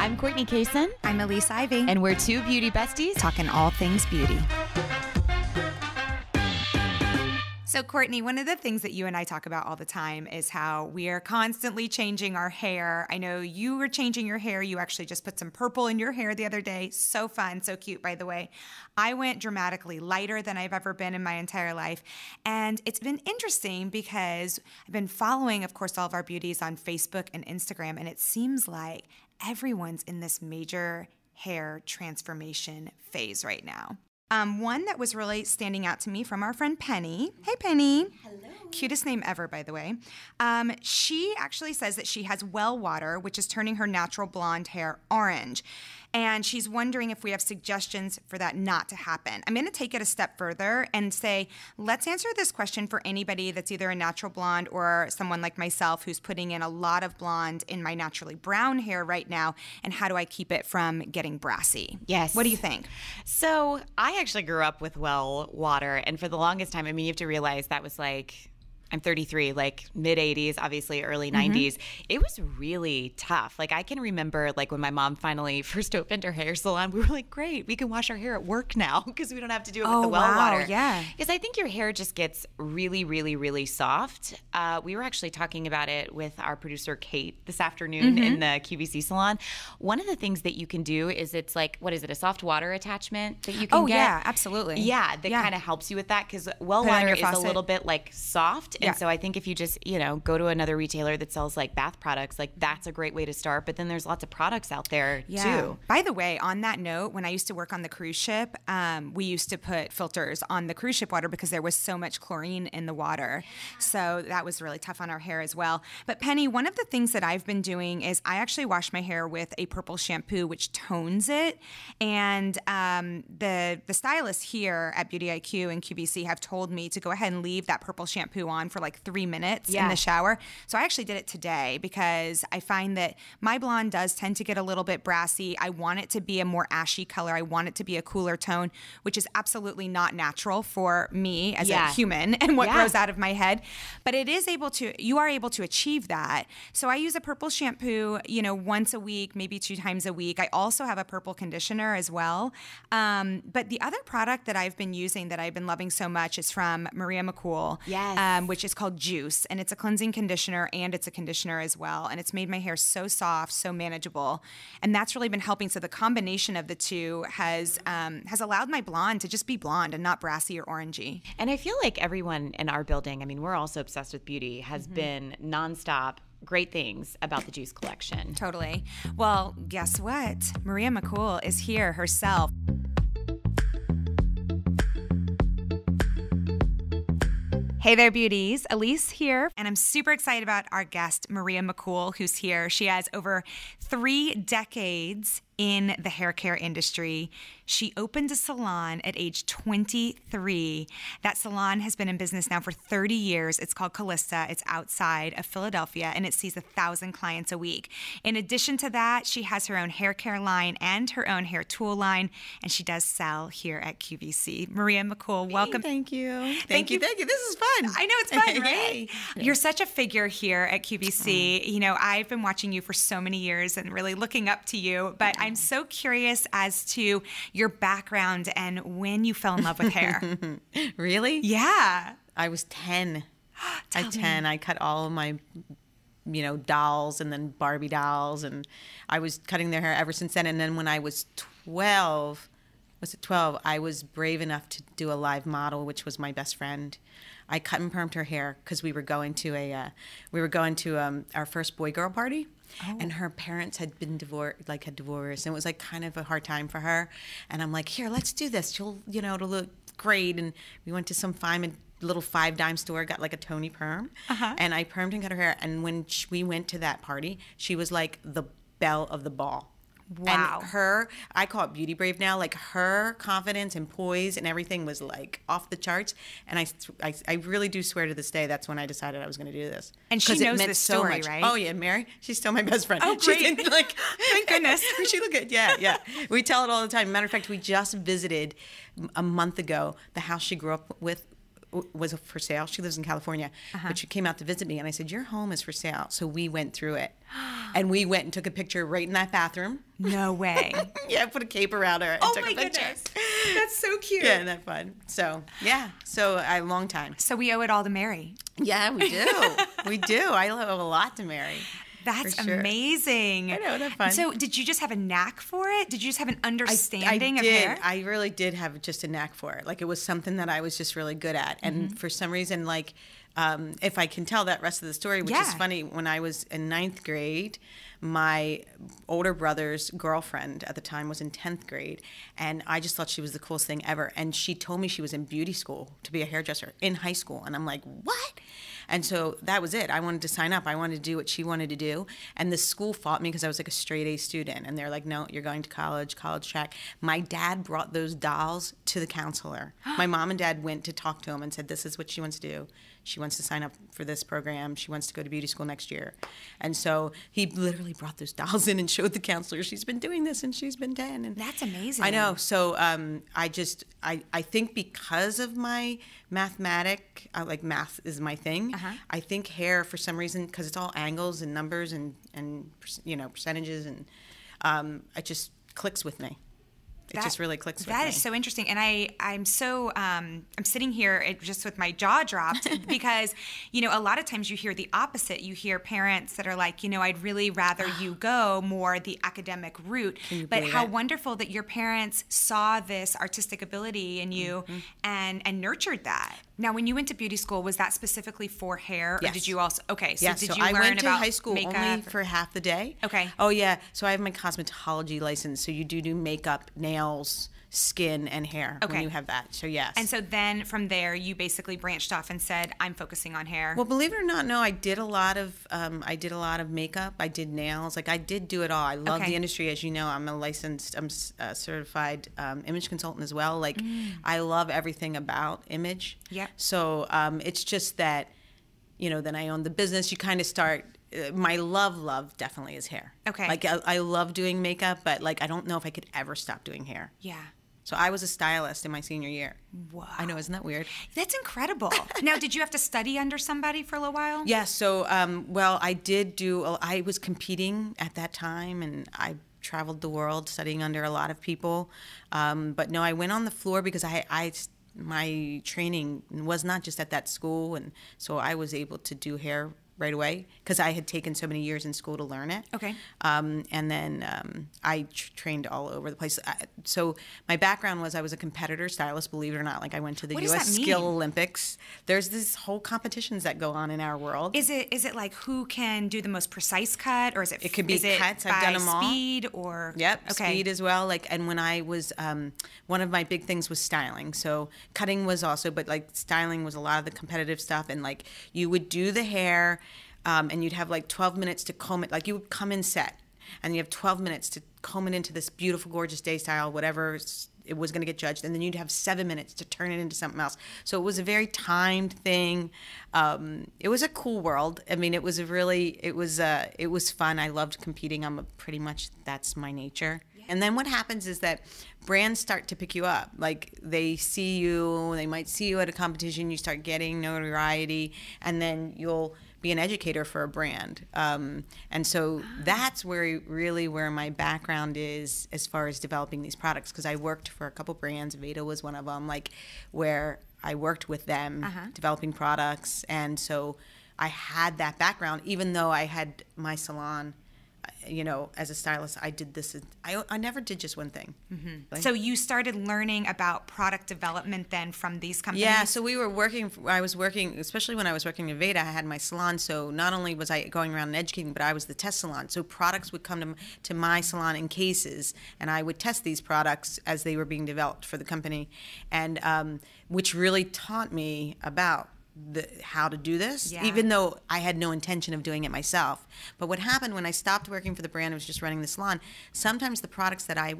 I'm Courtney Kaysen. I'm Elise Ivy. And we're two beauty besties talking all things beauty. So Courtney, one of the things that you and I talk about all the time is how we are constantly changing our hair. I know you were changing your hair. You actually just put some purple in your hair the other day. So fun, so cute, by the way. I went dramatically lighter than I've ever been in my entire life. And it's been interesting because I've been following, of course, all of our beauties on Facebook and Instagram, and it seems like everyone's in this major hair transformation phase right now. One that was really standing out to me from our friend Penny. Hey, Penny. Hello. Cutest name ever, by the way. She actually says that she has well water, which is turning her natural blonde hair orange. And she's wondering if we have suggestions for that not to happen. I'm going to take it a step further and say, let's answer this question for anybody that's either a natural blonde or someone like myself who's putting in a lot of blonde in my naturally brown hair right now. And how do I keep it from getting brassy? Yes. What do you think? So I actually grew up with well water. And for the longest time, I mean, you have to realize that was like, I'm 33, like mid-80s, obviously early 90s. It was really tough. Like I can remember like when my mom finally first opened her hair salon, we were like, great, we can wash our hair at work now because we don't have to do it with the well water. Yeah. Because I think your hair just gets really, really, really soft. We were actually talking about it with our producer, Kate, this afternoon in the QVC salon. One of the things that you can do is it's like, what is it, a soft water attachment that you can get? Oh, yeah, absolutely. Yeah, that kind of helps you with that because well water is a little bit like soft. And so I think if you just, go to another retailer that sells like bath products, like that's a great way to start. But then there's lots of products out there too. By the way, on that note, when I used to work on the cruise ship, we used to put filters on the cruise ship water because there was so much chlorine in the water. So that was really tough on our hair as well. But Penny, one of the things that I've been doing is I actually wash my hair with a purple shampoo, which tones it. And the stylists here at Beauty IQ and QVC have told me to go ahead and leave that purple shampoo on for like 3 minutes in the shower. So I actually did it today because I find that my blonde does tend to get a little bit brassy. I want it to be a more ashy color. I want it to be a cooler tone, which is absolutely not natural for me as a human and what grows out of my head. But you are able to achieve that. So I use a purple shampoo, once a week, maybe 2 times a week. I also have a purple conditioner as well. But the other product that I've been using that I've been loving so much is from McCool, which is called Juice, and it's a cleansing conditioner and it's a conditioner as well, and it's made my hair so soft, so manageable, and that's really been helping. So the combination of the two has allowed my blonde to just be blonde and not brassy or orangey. And I feel like everyone in our building, I mean, we're also obsessed with beauty, has been nonstop great things about the Juice collection. Totally. Well, guess what? McCool is here herself. Hey there, beauties. Elise here, and I'm super excited about our guest, McCool, who's here. She has over 3 decades in the hair care industry. She opened a salon at age 23. That salon has been in business now for 30 years. It's called Calista. It's outside of Philadelphia, and it sees 1,000 clients a week. In addition to that, she has her own hair care line and her own hair tool line, and she does sell here at QVC. McCool, welcome. Thank you. Thank you. This is fun. I know, it's fun, right? You're such a figure here at QVC. I've been watching you for so many years and really looking up to you, but I'm so curious as to your background and when you fell in love with hair. Really? Yeah. I was 10. At 10, I cut all of my, dolls and then Barbie dolls, and I was cutting their hair ever since then. And then when I was 12, I was brave enough to do a live model, which was my best friend. I cut and permed her hair because we were going to our first boy-girl party. Oh. And her parents had been divorced, and it was like kind of a hard time for her. And I'm like, here, let's do this. It'll look great. And we went to some little 5-dime store, got like a Tony perm, and I permed and cut her hair. And when we went to that party, she was like the belle of the ball. Wow. And I call it beauty brave now, like her confidence and poise and everything was like off the charts. And I really do swear to this day, that's when I decided I was going to do this. And she knows this story, right? Oh yeah, Mary, she's still my best friend. Oh great. Thank goodness. She look good. Yeah. We tell it all the time. Matter of fact, we just visited a month ago the house she grew up with was for sale. She lives in California, but she came out to visit me, and I said, your home is for sale. So we went through it, and we went and took a picture right in that bathroom. No way. Yeah, I put a cape around her and took a picture. Goodness. That's so cute. Yeah, isn't that fun? So, yeah. So, a long time. So we owe it all to Mary. Yeah, we do. We do. I owe a lot to Mary. That's sure. amazing. I know, that's fun. So did you just have a knack for it? Did you just have an understanding of hair? I really did have just a knack for it. Like, it was something that I was just really good at. And for some reason, like, if I can tell that rest of the story, which is funny, when I was in 9th grade, my older brother's girlfriend at the time was in 10th grade, and I just thought she was the coolest thing ever. And she told me she was in beauty school to be a hairdresser in high school. And I'm like, what? And so that was it. I wanted to sign up. I wanted to do what she wanted to do. And the school fought me because I was like a straight A student. And they're like, no, you're going to college track. My dad brought those dolls to the counselor. My mom and dad went to talk to him and said, this is what she wants to do. She wants to sign up for this program. She wants to go to beauty school next year. And so he literally brought those dolls in and showed the counselor, she's been doing this and she's been 10. And that's amazing. I know. So I think because of my like math is my thing, I think hair, for some reason, because it's all angles and numbers and percentages, and it just clicks with me. It just really clicks with me. That is so interesting. And I'm sitting here just with my jaw dropped because, a lot of times you hear the opposite. You hear parents that are like, I'd really rather you go more the academic route. But how wonderful that your parents saw this artistic ability in you and nurtured that. Now, when you went to beauty school, was that specifically for hair? Yes. Or did you also, did you I learn went to about high school makeup only for half the day. Okay. Oh, yeah. So I have my cosmetology license. So you do makeup, nails, skin, and hair when you have that. So, yes. And so then from there, you basically branched off and said, I'm focusing on hair. Well, believe it or not, no, I did a lot of makeup. I did nails. Like, I did do it all. I love the industry. As you know, I'm a certified image consultant as well. Like, I love everything about image. Yeah. So it's just that, then I own the business. You kind of start, my love definitely is hair. Okay. Like, I love doing makeup, but like, I don't know if I could ever stop doing hair. Yeah. So I was a stylist in my senior year. Wow. I know, isn't that weird? That's incredible. Now, did you have to study under somebody for a little while? Yeah, so, I was competing at that time, and I traveled the world studying under a lot of people. But no, I went on the floor because my training was not just at that school, and so I was able to do hair right away because I had taken so many years in school to learn it. Okay. And then I trained all over the place. So my background was I was a competitor stylist, believe it or not. Like, I went to the What U.S. does that mean? Skill Olympics. There's this whole competitions that go on in our world. Is it like who can do the most precise cut, or is it? It could be cuts. I've done them all. Speed or Yep, speed as well. Like, and when I was, one of my big things was styling. So cutting was also, but like styling was a lot of the competitive stuff. And like, you would do the hair, and you'd have like 12 minutes to comb it. Like, you would come in set, and you have 12 minutes to comb it into this beautiful, gorgeous day style, whatever it was going to get judged, and then you'd have 7 minutes to turn it into something else. So it was a very timed thing. It was a cool world. I mean, it was fun. I loved competing. That's my nature. Yeah. And then what happens is that brands start to pick you up. Like, they might see you at a competition, you start getting notoriety, and then you'll be an educator for a brand. And so that's where my background is as far as developing these products, because I worked for a couple brands. Veda was one of them, like, where I worked with them developing products. And so I had that background, even though I had my salon. As a stylist, I did this. I never did just one thing. Mm-hmm. Like, so you started learning about product development then from these companies? Yeah, so I was working, especially when I was working in Veda, I had my salon. So not only was I going around and educating, but I was the test salon. So products would come to my salon in cases, and I would test these products as they were being developed for the company, and which really taught me about how to do this, even though I had no intention of doing it myself. But what happened when I stopped working for the brand, I was just running the salon, sometimes the products that I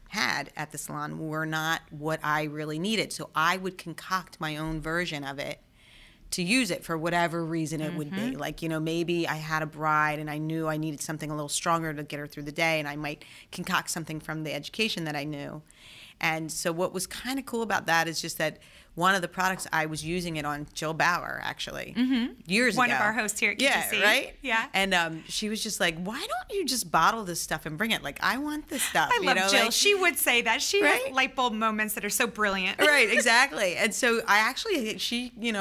had at the salon were not what I really needed. So I would concoct my own version of it to use it for whatever reason it would be. Like, maybe I had a bride and I knew I needed something a little stronger to get her through the day, and I might concoct something from the education that I knew. And so what was kind of cool about that is just that one of the products I was using it on Jill Bauer, actually, years ago. One of our hosts here at QVC. Yeah, right? Yeah. And she was just like, why don't you just bottle this stuff and bring it? Like, I want this stuff. I love Jill. Like, she would say that. She Right? has light bulb moments that are so brilliant. Right, exactly. And so I actually,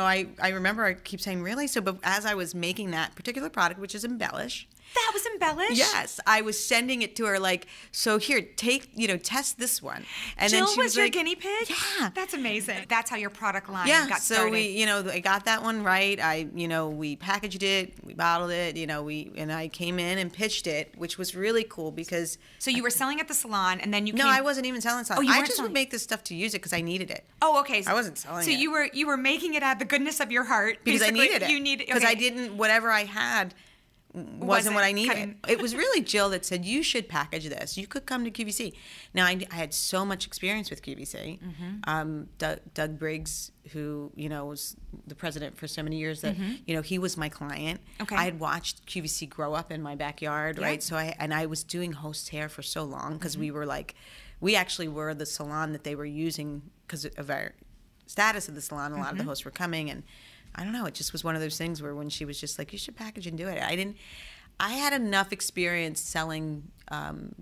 I remember I keep saying, really? So, but as I was making that particular product, which is Embellish. That was Embellish? Yes, I was sending it to her like, so here, test this one. And Jill then she was your like, guinea pig? Yeah. That's amazing. That's how your product line got so started. I got that one right. We packaged it, we bottled it, and I came in and pitched it, which was really cool because. So you were selling at the salon, and then you came. No, I wasn't even selling something. Oh, you I weren't just selling. would make this stuff to use it because I needed it. Oh, okay. I wasn't selling so it. So you were making it out of the goodness of your heart. Because basically. I needed it. You needed because okay. I didn't. Whatever I had wasn't what I needed. It was really Jill that said, you should package this. You could come to QVC. Now, I had so much experience with QVC. Doug Briggs, who, was the president for so many years that, he was my client. Okay. I had watched QVC grow up in my backyard, right? So I was doing host hair for so long because we actually were the salon that they were using because of our status of the salon. A lot of the hosts were coming, and I don't know. It just was one of those things where when she was just like, you should package and do it. I had enough experience selling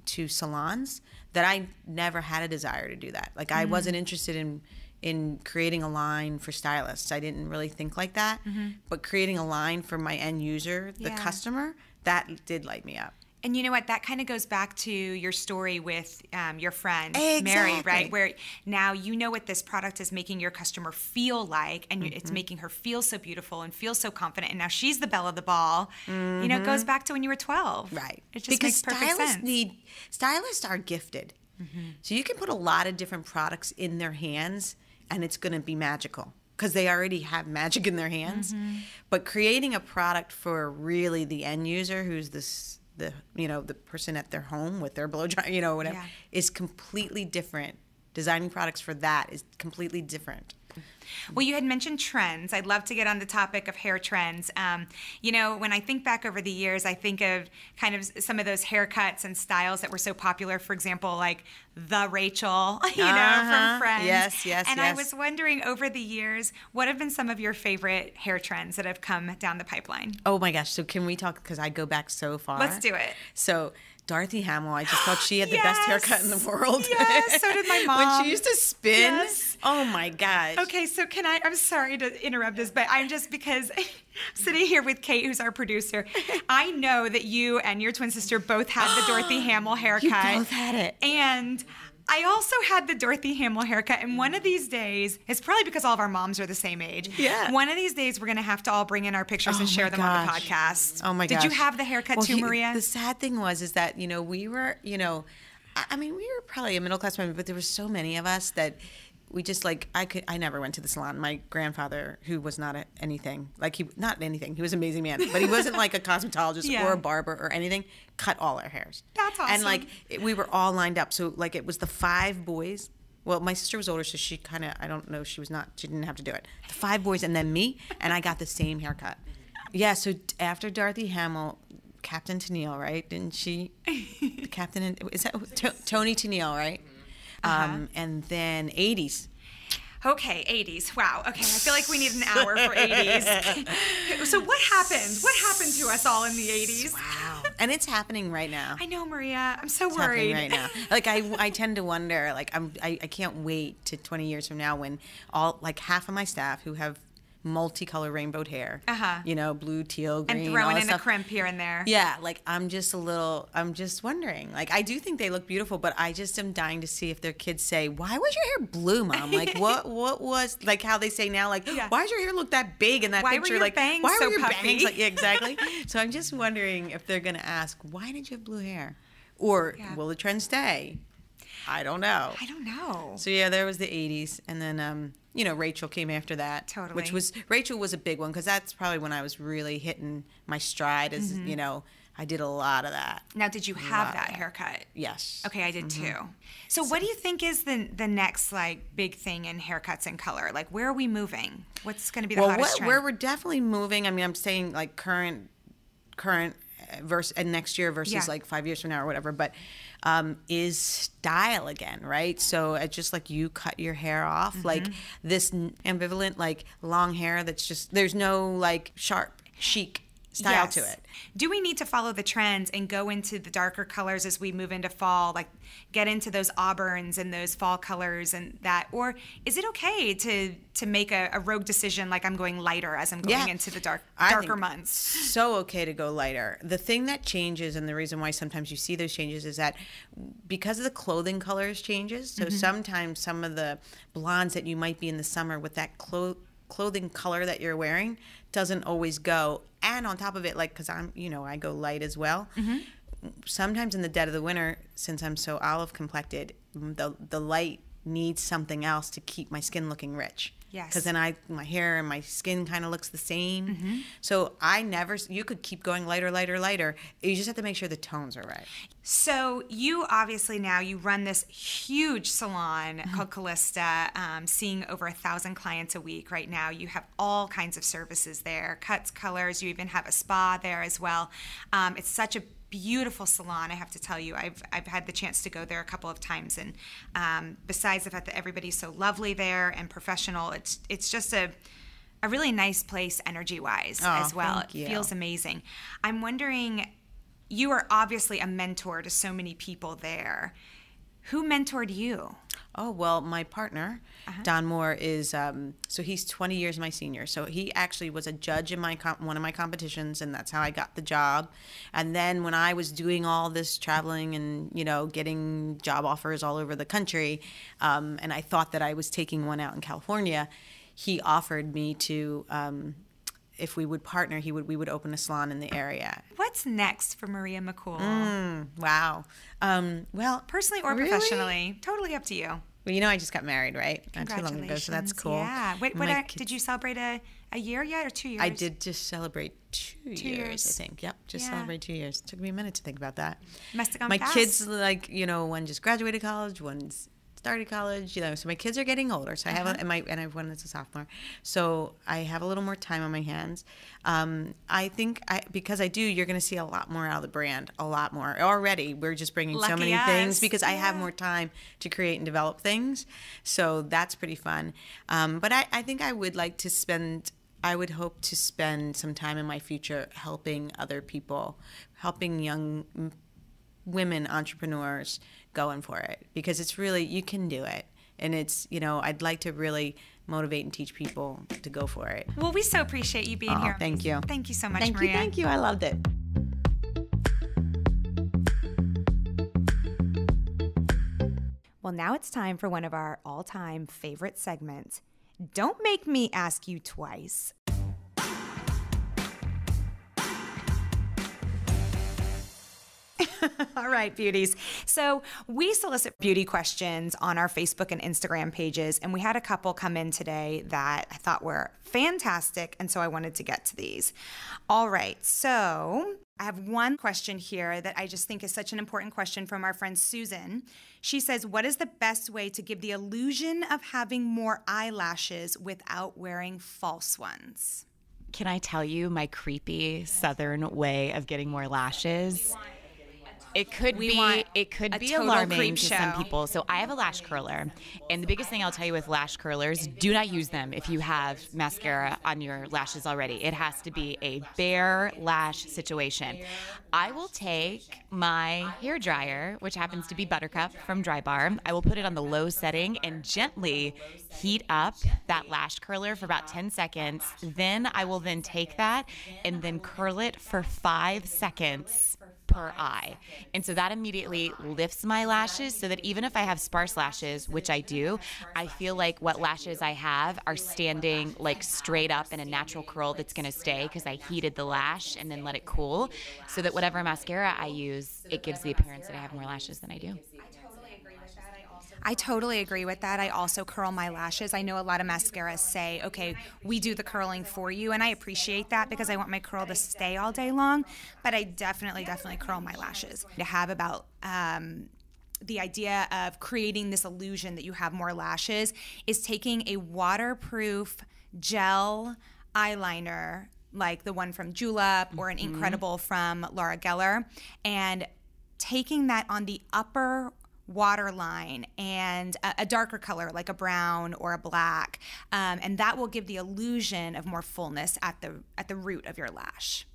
to salons that I never had a desire to do that. Like I wasn't interested in creating a line for stylists. I didn't really think like that. But creating a line for my end user, the customer, that did light me up. And you know what? That kind of goes back to your story with your friend, Exactly. Mary, right? Where now you know what this product is making your customer feel like, and it's making her feel so beautiful and feel so confident. And now she's the belle of the ball. It goes back to when you were 12. Right. It just makes perfect sense. Stylists are gifted. So you can put a lot of different products in their hands, and it's going to be magical. Because they already have magic in their hands. But creating a product for really the end user, who's the person at their home with their blow dryer, whatever, is completely different. Designing products for that is completely different. Well, you had mentioned trends. I'd love to get on the topic of hair trends. When I think back over the years, I think of kind of some of those haircuts and styles that were so popular. For example, like the Rachel, from Friends. Yes. And I was wondering over the years, what have been some of your favorite hair trends that have come down the pipeline? Oh my gosh. So can we talk, because I go back so far. Let's do it. So Dorothy Hamill, I just thought she had the best haircut in the world. Yes, so did my mom. When she used to spin. Yes. Oh my gosh. Okay, so I'm sorry to interrupt this, but I'm just because I'm sitting here with Kate, who's our producer. I know that you and your twin sister both had the Dorothy Hamill haircut. You both had it. And I also had the Dorothy Hamill haircut, and one of these days, it's probably because all of our moms are the same age. Yeah. One of these days, we're going to have to all bring in our pictures and share them on the podcast. Oh my gosh. Did you have the haircut too, Maria? The sad thing was that, we were, we were probably a middle class family, but there were so many of us that we just I never went to the salon. My grandfather, who was not anything, he was an amazing man, but he wasn't like a cosmetologist or a barber or anything, cut all our hairs. That's awesome. And we were all lined up. So it was the 5 boys. Well, my sister was older, so she kind of, I don't know, she didn't have to do it. The 5 boys and then me, and I got the same haircut. Yeah, so after Dorothy Hamill, Captain Tennille, right? Didn't she? Captain, is that Tony Tennille, right? And then 80s. Okay, 80s. Wow. Okay, I feel like we need an hour for 80s. So what happened? What happened to us all in the 80s? Wow. And it's happening right now. I know, Maria. I'm so It's worried. happening right now. I tend to wonder, I can't wait to 20 years from now when half of my staff who have multicolor rainbowed hair, blue, teal, green, and throwing all in a crimp here and there. Yeah, I'm just wondering. I do think they look beautiful, but I just am dying to see if their kids say, "Why was your hair blue, Mom?" What was how they say now, why does your hair look that big in that why picture? Were your bangs why so were your puffy? bangs exactly? So I'm just wondering if they're gonna ask, "Why did you have blue hair?" Or will the trend stay? I don't know. So yeah, there was the 80s, and then Rachel came after that. Totally. Rachel was a big one because that's probably when I was really hitting my stride. As I did a lot of that. Now, did you have that haircut? Yes. Okay, I did too. So what do you think is the next big thing in haircuts and color? Where are we moving? What's going to be the hottest trend? Where we're definitely moving. I mean, I'm saying current versus and next year versus 5 years from now or whatever. But is style again, right? So it's just like you cut your hair off, like this ambivalent, like long hair that's just, there's no like sharp, chic style to it. Do we need to follow the trends and go into the darker colors as we move into fall, like get into those auburns and those fall colors and that, or is it okay to make a rogue decision like I'm going lighter as I'm going into the darker months? So okay to go lighter. The thing that changes, and the reason why sometimes you see those changes, is that because of the clothing colors changes. So sometimes some of the blondes that you might be in the summer with that clothing color that you're wearing doesn't always go. And on top of it, like, because I'm, I go light as well. Sometimes in the dead of the winter, since I'm so olive complected, the light needs something else to keep my skin looking rich. Yes. Because then my hair and my skin kind of looks the same. So you could keep going lighter, lighter, lighter. You just have to make sure the tones are right. So you obviously now, you run this huge salon called Calista, seeing over 1,000 clients a week right now. You have all kinds of services there, cuts, colors. You even have a spa there as well. It's such a beautiful salon, I have to tell you. I've had the chance to go there a couple of times, and besides the fact that everybody's so lovely there and professional, it's just a really nice place energy-wise as well. Thank you. It feels amazing. I'm wondering, you are obviously a mentor to so many people there. Who mentored you? Oh, well, my partner, Don Moore, is, so he's 20 years my senior. So he actually was a judge in one of my competitions, and that's how I got the job. And then when I was doing all this traveling and, getting job offers all over the country, and I thought that I was taking one out in California, he offered me to, if we would partner, we would open a salon in the area. What's next for Maria McCool? Wow. Well, personally or professionally, totally up to you. Well, I just got married, right? Not too long ago, so that's cool. Yeah. Did you celebrate a year yet or 2 years? I did just celebrate two years, I think. Yep, celebrate 2 years. It took me a minute to think about that. Must have gone my fast. Kids, one just graduated college, one's started college, so my kids are getting older. So I have and I have one that's a sophomore. So I have a little more time on my hands. I think because I do, you're going to see a lot more out of the brand, a lot more. Already, we're just bringing so many things because I have more time to create and develop things. So that's pretty fun. But I think I would like to I would hope to spend some time in my future helping other people, helping young women entrepreneurs going for it, because it's really, you can do it. And it's, I'd like to really motivate and teach people to go for it. Well, we so appreciate you being here. Thank you. Thank you so much, Maria. Thank you. I loved it. Well, now it's time for one of our all-time favorite segments. Don't make me ask you twice. All right, beauties. So we solicit beauty questions on our Facebook and Instagram pages, and we had a couple come in today that I thought were fantastic, and so I wanted to get to these. All right, so I have one question here that I just think is such an important question from our friend Susan. She says, what is the best way to give the illusion of having more eyelashes without wearing false ones? Can I tell you my creepy Southern way of getting more lashes? It could be alarming to some people. So I have a lash curler, and the biggest thing I'll tell you with lash curlers, do not use them if you have mascara on your lashes already. It has to be a bare lash situation. I will take my hair dryer, which happens to be Buttercup from Dry Bar. I will put it on the low setting and gently heat up that lash curler for about 10 seconds. Then I will take that and then curl it for 5 seconds per eye. And so that immediately lifts my lashes so that even if I have sparse lashes, which I do, I feel like what lashes I have are standing like straight up in a natural curl that's going to stay because I heated the lash and then let it cool, so that whatever mascara I use, it gives the appearance that I have more lashes than I do. I totally agree with that. I also curl my lashes. I know a lot of mascaras say, okay, we do the curling for you, and I appreciate that because I want my curl to stay all day long, but I definitely curl my lashes. To have about the idea of creating this illusion that you have more lashes is taking a waterproof gel eyeliner like the one from Julep or an Incredible from Laura Geller, and taking that on the upper waterline and a darker color like a brown or a black, and that will give the illusion of more fullness at the root of your lash.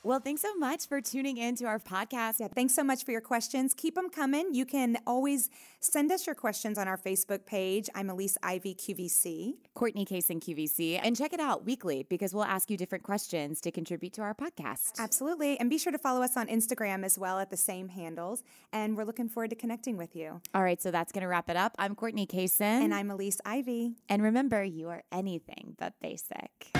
Well, thanks so much for tuning in to our podcast. Yeah, thanks so much for your questions. Keep them coming. You can always send us your questions on our Facebook page. I'm Elise Ivy QVC. Courtney Kaysen QVC. And check it out weekly because we'll ask you different questions to contribute to our podcast. Absolutely. And be sure to follow us on Instagram as well at the same handles. And we're looking forward to connecting with you. All right, so that's going to wrap it up. I'm Courtney Kaysen. And I'm Elise Ivy. And remember, you are anything but basic.